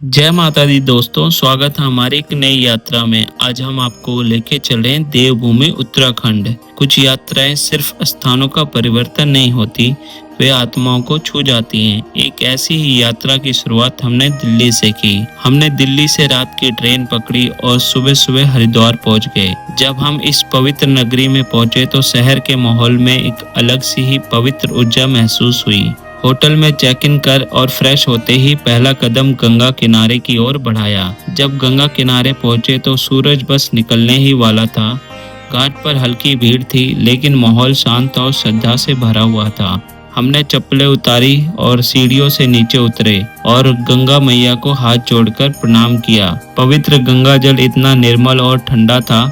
जय माता दी दोस्तों, स्वागत है हमारी एक नई यात्रा में। आज हम आपको लेके चल रहे हैं देवभूमि उत्तराखंड। कुछ यात्राएं सिर्फ स्थानों का परिवर्तन नहीं होती, वे आत्माओं को छू जाती हैं। एक ऐसी ही यात्रा की शुरुआत हमने दिल्ली से की। हमने दिल्ली से रात की ट्रेन पकड़ी और सुबह सुबह हरिद्वार पहुंच गए। जब हम इस पवित्र नगरी में पहुंचे तो शहर के माहौल में एक अलग सी ही पवित्र ऊर्जा महसूस हुई। होटल में चेक इन कर और फ्रेश होते ही पहला कदम गंगा किनारे की ओर बढ़ाया। जब गंगा किनारे पहुंचे तो सूरज बस निकलने ही वाला था। घाट पर हल्की भीड़ थी, लेकिन माहौल शांत और श्रद्धा से भरा हुआ था। हमने चप्पलें उतारी और सीढ़ियों से नीचे उतरे और गंगा मैया को हाथ जोड़कर प्रणाम किया। पवित्र गंगा जल इतना निर्मल और ठंडा था,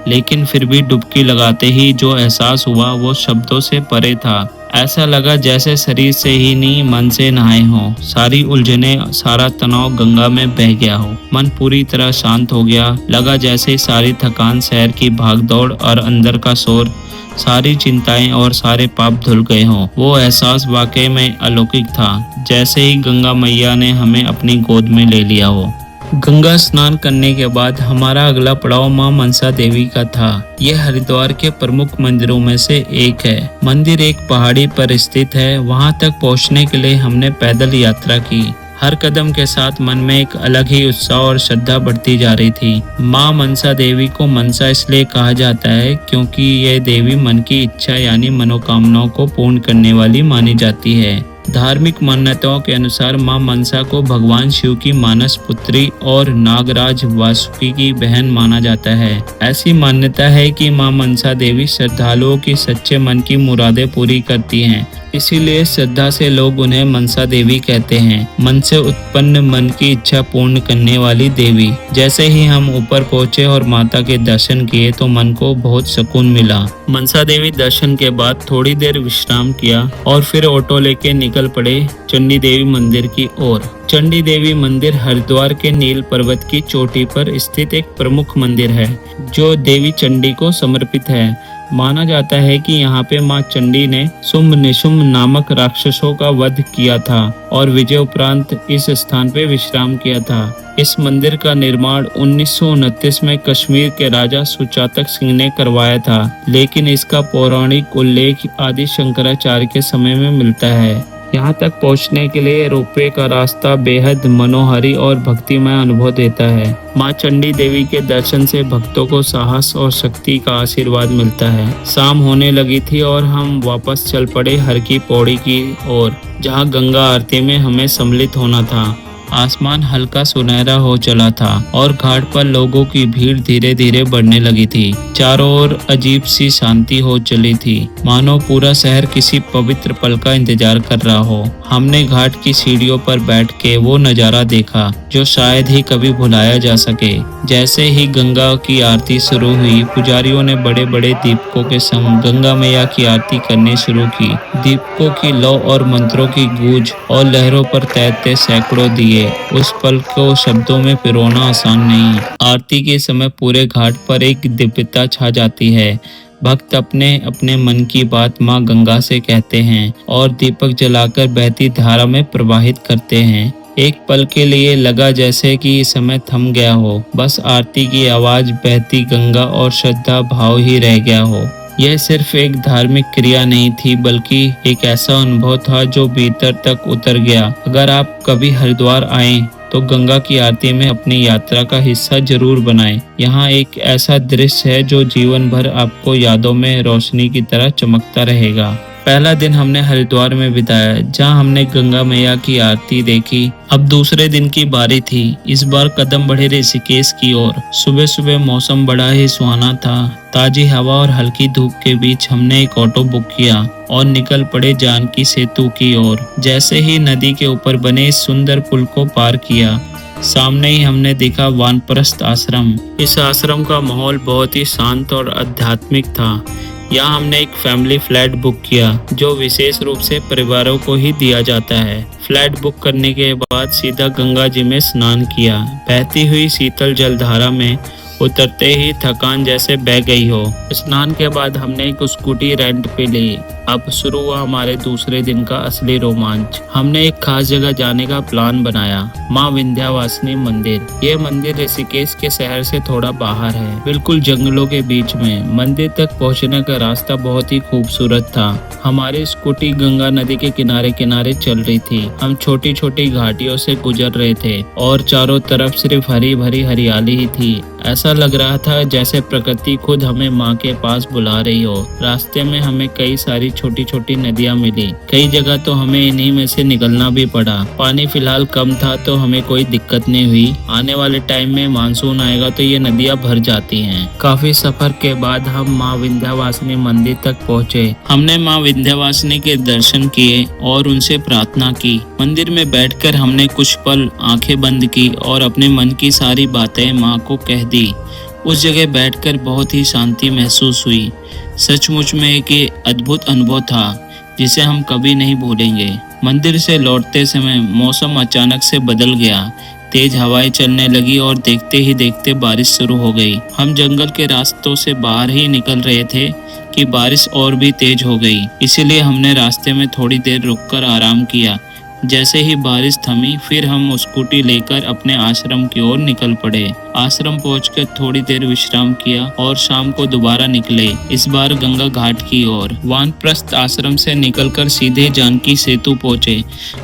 लेकिन फिर भी डुबकी लगाते ही जो एहसास हुआ वो शब्दों से परे था। ऐसा लगा जैसे शरीर से ही नहीं, मन से नहाए हों। सारी उलझने, सारा तनाव गंगा में बह गया हो। मन पूरी तरह शांत हो गया। लगा जैसे सारी थकान, शहर की भागदौड़ और अंदर का शोर, सारी चिंताएं और सारे पाप धुल गए हों। वो एहसास वाकई में अलौकिक था, जैसे ही गंगा मैया ने हमें अपनी गोद में ले लिया हो। गंगा स्नान करने के बाद हमारा अगला पड़ाव मां मनसा देवी का था। यह हरिद्वार के प्रमुख मंदिरों में से एक है। मंदिर एक पहाड़ी पर स्थित है। वहां तक पहुंचने के लिए हमने पैदल यात्रा की। हर कदम के साथ मन में एक अलग ही उत्साह और श्रद्धा बढ़ती जा रही थी। मां मनसा देवी को मनसा इसलिए कहा जाता है क्योंकि यह देवी मन की इच्छा यानी मनोकामनाओं को पूर्ण करने वाली मानी जाती है। धार्मिक मान्यताओं के अनुसार मां मनसा को भगवान शिव की मानस पुत्री और नागराज वासुकी की बहन माना जाता है। ऐसी मान्यता है कि मां मनसा देवी श्रद्धालुओं की सच्चे मन की मुरादें पूरी करती हैं। इसीलिए श्रद्धा से लोग उन्हें मनसा देवी कहते हैं। मन से उत्पन्न मन की इच्छा पूर्ण करने वाली देवी। जैसे ही हम ऊपर पहुंचे और माता के दर्शन किए तो मन को बहुत सुकून मिला। मनसा देवी दर्शन के बाद थोड़ी देर विश्राम किया और फिर ऑटो लेके निकल पड़े चंडी देवी मंदिर की ओर। चंडी देवी मंदिर हरिद्वार के नील पर्वत की चोटी पर स्थित एक प्रमुख मंदिर है, जो देवी चंडी को समर्पित है। माना जाता है कि यहाँ पे माँ चंडी ने शुंभ निशुंभ नामक राक्षसों का वध किया था और विजय उपरांत इस स्थान पे विश्राम किया था। इस मंदिर का निर्माण 1929 में कश्मीर के राजा सुचातक सिंह ने करवाया था, लेकिन इसका पौराणिक उल्लेख आदि शंकराचार्य के समय में मिलता है। यहाँ तक पहुँचने के लिए रोपवे का रास्ता बेहद मनोहारी और भक्तिमय अनुभव देता है। माँ चंडी देवी के दर्शन से भक्तों को साहस और शक्ति का आशीर्वाद मिलता है। शाम होने लगी थी और हम वापस चल पड़े हर की पौड़ी की ओर, जहाँ गंगा आरती में हमें सम्मिलित होना था। आसमान हल्का सुनहरा हो चला था और घाट पर लोगों की भीड़ धीरे धीरे बढ़ने लगी थी। चारों ओर अजीब सी शांति हो चली थी, मानो पूरा शहर किसी पवित्र पल का इंतजार कर रहा हो। हमने घाट की सीढ़ियों पर बैठ के वो नजारा देखा जो शायद ही कभी भुलाया जा सके। जैसे ही गंगा की आरती शुरू हुई, पुजारियों ने बड़े बड़े दीपकों के संग गंगा मैया की आरती करनी शुरू की। दीपकों की लौ और मंत्रों की गूंज और लहरों पर तैरते सैकड़ों दिए। उस पल को शब्दों में पिरोना आसान नहीं। आरती के समय पूरे घाट पर एक दिव्यता छा जाती है। भक्त अपने अपने मन की बात मां गंगा से कहते हैं और दीपक जलाकर बहती धारा में प्रवाहित करते हैं। एक पल के लिए लगा जैसे कि समय थम गया हो, बस आरती की आवाज, बहती गंगा और श्रद्धा भाव ही रह गया हो। यह सिर्फ एक धार्मिक क्रिया नहीं थी, बल्कि एक ऐसा अनुभव था जो भीतर तक उतर गया। अगर आप कभी हरिद्वार आए तो गंगा की आरती में अपनी यात्रा का हिस्सा जरूर बनाएं। यहाँ एक ऐसा दृश्य है जो जीवन भर आपको यादों में रोशनी की तरह चमकता रहेगा। पहला दिन हमने हरिद्वार में बिताया, जहाँ हमने गंगा मैया की आरती देखी। अब दूसरे दिन की बारी थी। इस बार कदम बढ़े ऋषिकेश की ओर। सुबह सुबह मौसम बड़ा ही सुहाना था। ताजी हवा और हल्की धूप के बीच हमने एक ऑटो बुक किया और निकल पड़े जानकी सेतु की ओर। जैसे ही नदी के ऊपर बने इस सुंदर पुल को पार किया, सामने ही हमने देखा वानप्रस्थ आश्रम। इस आश्रम का माहौल बहुत ही शांत और आध्यात्मिक था। यहाँ हमने एक फैमिली फ्लैट बुक किया, जो विशेष रूप से परिवारों को ही दिया जाता है। फ्लैट बुक करने के बाद सीधा गंगा जी में स्नान किया। बहती हुई शीतल जलधारा में उतरते ही थकान जैसे बह गई हो। स्नान के बाद हमने एक स्कूटी रेंट पे ली। अब शुरू हुआ हमारे दूसरे दिन का असली रोमांच। हमने एक खास जगह जाने का प्लान बनाया, माँ विंध्यवासिनी मंदिर। ये मंदिर ऋषिकेश के शहर से थोड़ा बाहर है, बिल्कुल जंगलों के बीच में। मंदिर तक पहुँचने का रास्ता बहुत ही खूबसूरत था। हमारी स्कूटी गंगा नदी के किनारे किनारे चल रही थी। हम छोटी छोटी घाटियों से गुजर रहे थे और चारों तरफ सिर्फ हरी भरी हरियाली ही थी। ऐसा लग रहा था जैसे प्रकृति खुद हमें माँ के पास बुला रही हो। रास्ते में हमें कई सारी छोटी छोटी नदियाँ मिली। कई जगह तो हमें इन्हीं में से निकलना भी पड़ा। पानी फिलहाल कम था तो हमें कोई दिक्कत नहीं हुई। आने वाले टाइम में मानसून आएगा तो ये नदियाँ भर जाती हैं। काफी सफर के बाद हम माँ विंध्यवासिनी मंदिर तक पहुँचे। हमने माँ विंध्यवासिनी के दर्शन किए और उनसे प्रार्थना की। मंदिर में बैठकर हमने कुछ पल आंखें बंद की और अपने मन की सारी बातें माँ को कह दी। उस जगह बैठकर बहुत ही शांति महसूस हुई। सचमुच में एक अद्भुत अनुभव था जिसे हम कभी नहीं भूलेंगे। मंदिर से लौटते समय मौसम अचानक से बदल गया। तेज हवाएं चलने लगी और देखते ही देखते बारिश शुरू हो गई। हम जंगल के रास्तों से बाहर ही निकल रहे थे कि बारिश और भी तेज हो गई। इसीलिए हमने रास्ते में थोड़ी देर रुककर आराम किया। जैसे ही बारिश थमी, फिर हम स्कूटी लेकर अपने आश्रम की ओर निकल पड़े। आश्रम पहुंचकर थोड़ी देर विश्राम किया और शाम को दोबारा निकले, इस बार गंगा घाट की ओर। वानप्रस्थ आश्रम से निकलकर सीधे जानकी सेतु पहुंचे,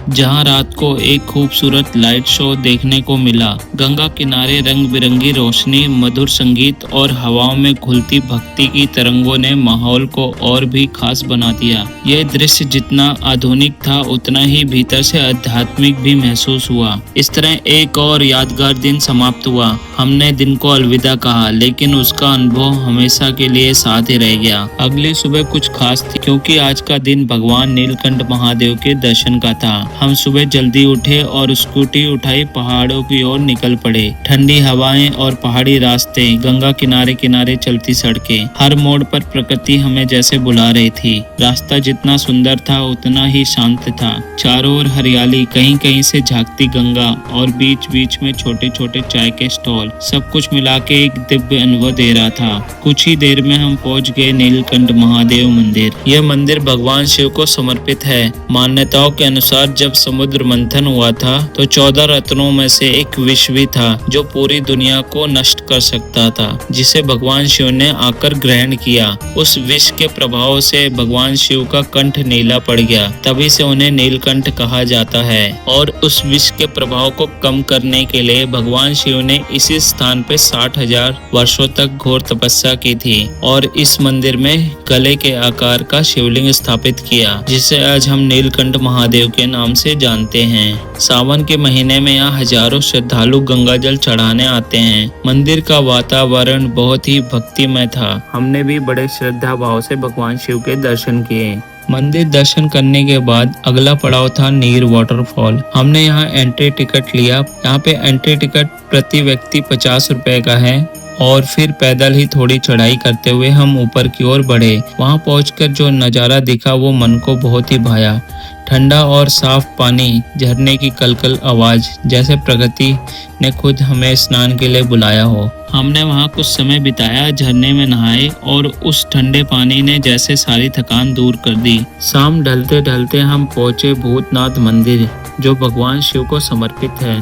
जहां रात को एक खूबसूरत लाइट शो देखने को मिला। गंगा किनारे रंग बिरंगी रोशनी, मधुर संगीत और हवाओं में घुलती भक्ति की तरंगों ने माहौल को और भी खास बना दिया। यह दृश्य जितना आधुनिक था उतना ही भीतर से आध्यात्मिक भी महसूस हुआ। इस तरह एक और यादगार दिन समाप्त हुआ। हमने दिन को अलविदा कहा, लेकिन उसका अनुभव हमेशा के लिए साथ ही रह गया। अगली सुबह कुछ खास थी क्योंकि आज का दिन भगवान नीलकंठ महादेव के दर्शन का था। हम सुबह जल्दी उठे और स्कूटी उठाई, पहाड़ों की ओर निकल पड़े। ठंडी हवाएं और पहाड़ी रास्ते, गंगा किनारे किनारे चलती सड़कें, हर मोड़ पर प्रकृति हमें जैसे बुला रही थी। रास्ता जितना सुंदर था उतना ही शांत था। चारों ओर हरियाली, कहीं कहीं से झांकती गंगा और बीच बीच में छोटे छोटे चाय के स्टॉल, सब कुछ मिला के एक दिव्य अनुभव दे रहा था। कुछ ही देर में हम पहुंच गए नीलकंठ महादेव मंदिर। यह मंदिर भगवान शिव को समर्पित है। मान्यताओं के अनुसार जब समुद्र मंथन हुआ था तो 14 रत्नों में से एक विष भी था जो पूरी दुनिया को नष्ट कर सकता था, जिसे भगवान शिव ने आकर ग्रहण किया। उस विष के प्रभाव से भगवान शिव का कंठ नीला पड़ गया, तभी से उन्हें नीलकंठ कहा जाता है। और उस विष के प्रभाव को कम करने के लिए भगवान शिव ने इसी स्थान पे 60,000 वर्षों तक घोर तपस्या की थी और इस मंदिर में गले के आकार का शिवलिंग स्थापित किया, जिसे आज हम नीलकंठ महादेव के नाम से जानते हैं। सावन के महीने में यहाँ हजारों श्रद्धालु गंगा जल चढ़ाने आते हैं। मंदिर का वातावरण बहुत ही भक्तिमय था। हमने भी बड़े श्रद्धा भाव से भगवान शिव के दर्शन किए। मंदिर दर्शन करने के बाद अगला पड़ाव था नीर वाटरफॉल। हमने यहाँ एंट्री टिकट लिया। यहाँ पे एंट्री टिकट प्रति व्यक्ति 50 रुपए का है और फिर पैदल ही थोड़ी चढ़ाई करते हुए हम ऊपर की ओर बढ़े। वहाँ पहुंचकर जो नज़ारा दिखा वो मन को बहुत ही भाया। ठंडा और साफ पानी, झरने की कलकल आवाज, जैसे प्रकृति ने खुद हमें स्नान के लिए बुलाया हो। हमने वहाँ कुछ समय बिताया, झरने में नहाए और उस ठंडे पानी ने जैसे सारी थकान दूर कर दी। शाम ढलते ढलते हम पहुँचे भूतनाथ मंदिर, जो भगवान शिव को समर्पित है।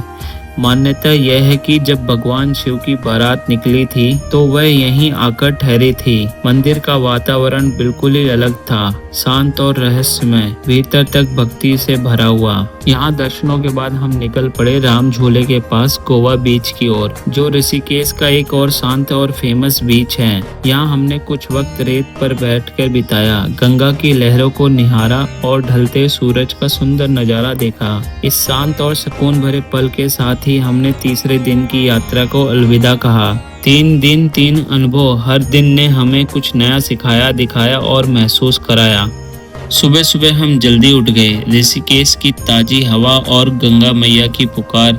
मान्यता यह है कि जब भगवान शिव की बारात निकली थी तो वह यहीं आकर ठहरी थी। मंदिर का वातावरण बिल्कुल ही अलग था, शांत और रहस्यमय, भीतर तक भक्ति से भरा हुआ। यहाँ दर्शनों के बाद हम निकल पड़े राम झूले के पास गोवा बीच की ओर, जो ऋषिकेश का एक और शांत और फेमस बीच है। यहाँ हमने कुछ वक्त रेत पर बैठकर बिताया, गंगा की लहरों को निहारा और ढलते सूरज का सुंदर नजारा देखा। इस शांत और सुकून भरे पल के साथ ही हमने तीसरे दिन की यात्रा को अलविदा कहा। 3 दिन 3 अनुभव, हर दिन ने हमें कुछ नया सिखाया, दिखाया और महसूस कराया। सुबह सुबह हम जल्दी उठ गए। ऋषिकेश की ताजी हवा और गंगा मैया की पुकार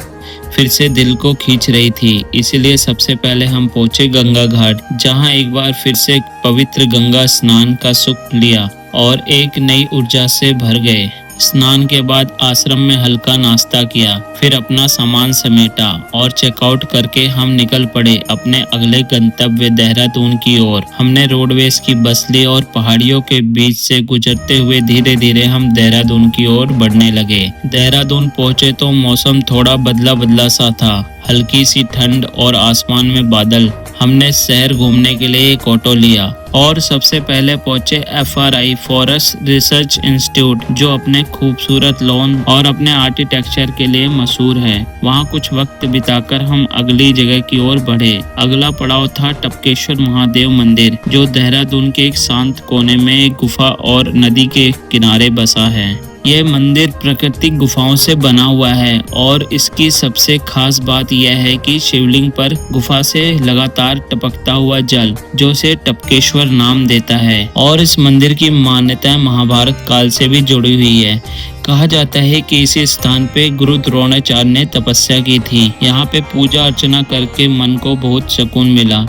फिर से दिल को खींच रही थी, इसलिए सबसे पहले हम पहुंचे गंगा घाट, जहां एक बार फिर से पवित्र गंगा स्नान का सुख लिया और एक नई ऊर्जा से भर गए। स्नान के बाद आश्रम में हल्का नाश्ता किया, फिर अपना सामान समेटा और चेकआउट करके हम निकल पड़े अपने अगले गंतव्य देहरादून की ओर। हमने रोडवेज की बस ली और पहाड़ियों के बीच से गुजरते हुए धीरे धीरे हम देहरादून की ओर बढ़ने लगे। देहरादून पहुंचे तो मौसम थोड़ा बदला बदला सा था, हल्की सी ठंड और आसमान में बादल। हमने शहर घूमने के लिए एक ऑटो लिया और सबसे पहले पहुंचे FRI फॉरेस्ट रिसर्च इंस्टीट्यूट, जो अपने खूबसूरत लॉन और अपने आर्किटेक्चर के लिए मशहूर है। वहां कुछ वक्त बिताकर हम अगली जगह की ओर बढ़े। अगला पड़ाव था टपकेश्वर महादेव मंदिर, जो देहरादून के एक शांत कोने में एक गुफा और नदी के किनारे बसा है। यह मंदिर प्राकृतिक गुफाओं से बना हुआ है और इसकी सबसे खास बात यह है कि शिवलिंग पर गुफा से लगातार टपकता हुआ जल, जो इसे टपकेश्वर नाम देता है। और इस मंदिर की मान्यता महाभारत काल से भी जुड़ी हुई है। कहा जाता है कि इसी स्थान पे गुरु द्रोणाचार्य ने तपस्या की थी। यहाँ पे पूजा अर्चना करके मन को बहुत सुकून मिला।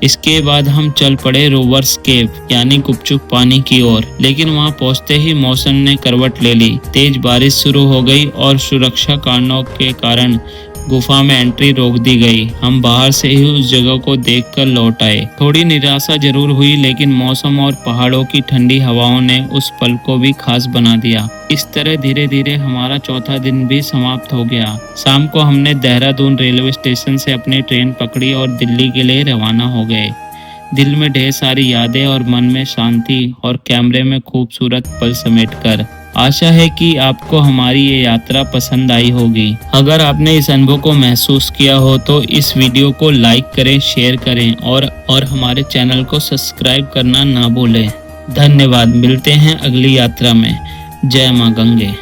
इसके बाद हम चल पड़े रोवर्स केव यानी गुपचुप पानी की ओर, लेकिन वहां पहुंचते ही मौसम ने करवट ले ली। तेज बारिश शुरू हो गई और सुरक्षा कारणों के कारण गुफा में एंट्री रोक दी गई। हम बाहर से ही उस जगह को देखकर लौट आए। थोड़ी निराशा जरूर हुई, लेकिन मौसम और पहाड़ों की ठंडी हवाओं ने उस पल को भी खास बना दिया। इस तरह धीरे धीरे हमारा चौथा दिन भी समाप्त हो गया। शाम को हमने देहरादून रेलवे स्टेशन से अपनी ट्रेन पकड़ी और दिल्ली के लिए रवाना हो गए। दिल में ढेर सारी यादें और मन में शांति और कैमरे में खूबसूरत पल समेटकर। आशा है कि आपको हमारी ये यात्रा पसंद आई होगी। अगर आपने इस अनुभव को महसूस किया हो तो इस वीडियो को लाइक करें, शेयर करें और हमारे चैनल को सब्सक्राइब करना ना भूलें। धन्यवाद। मिलते हैं अगली यात्रा में। जय मां गंगे।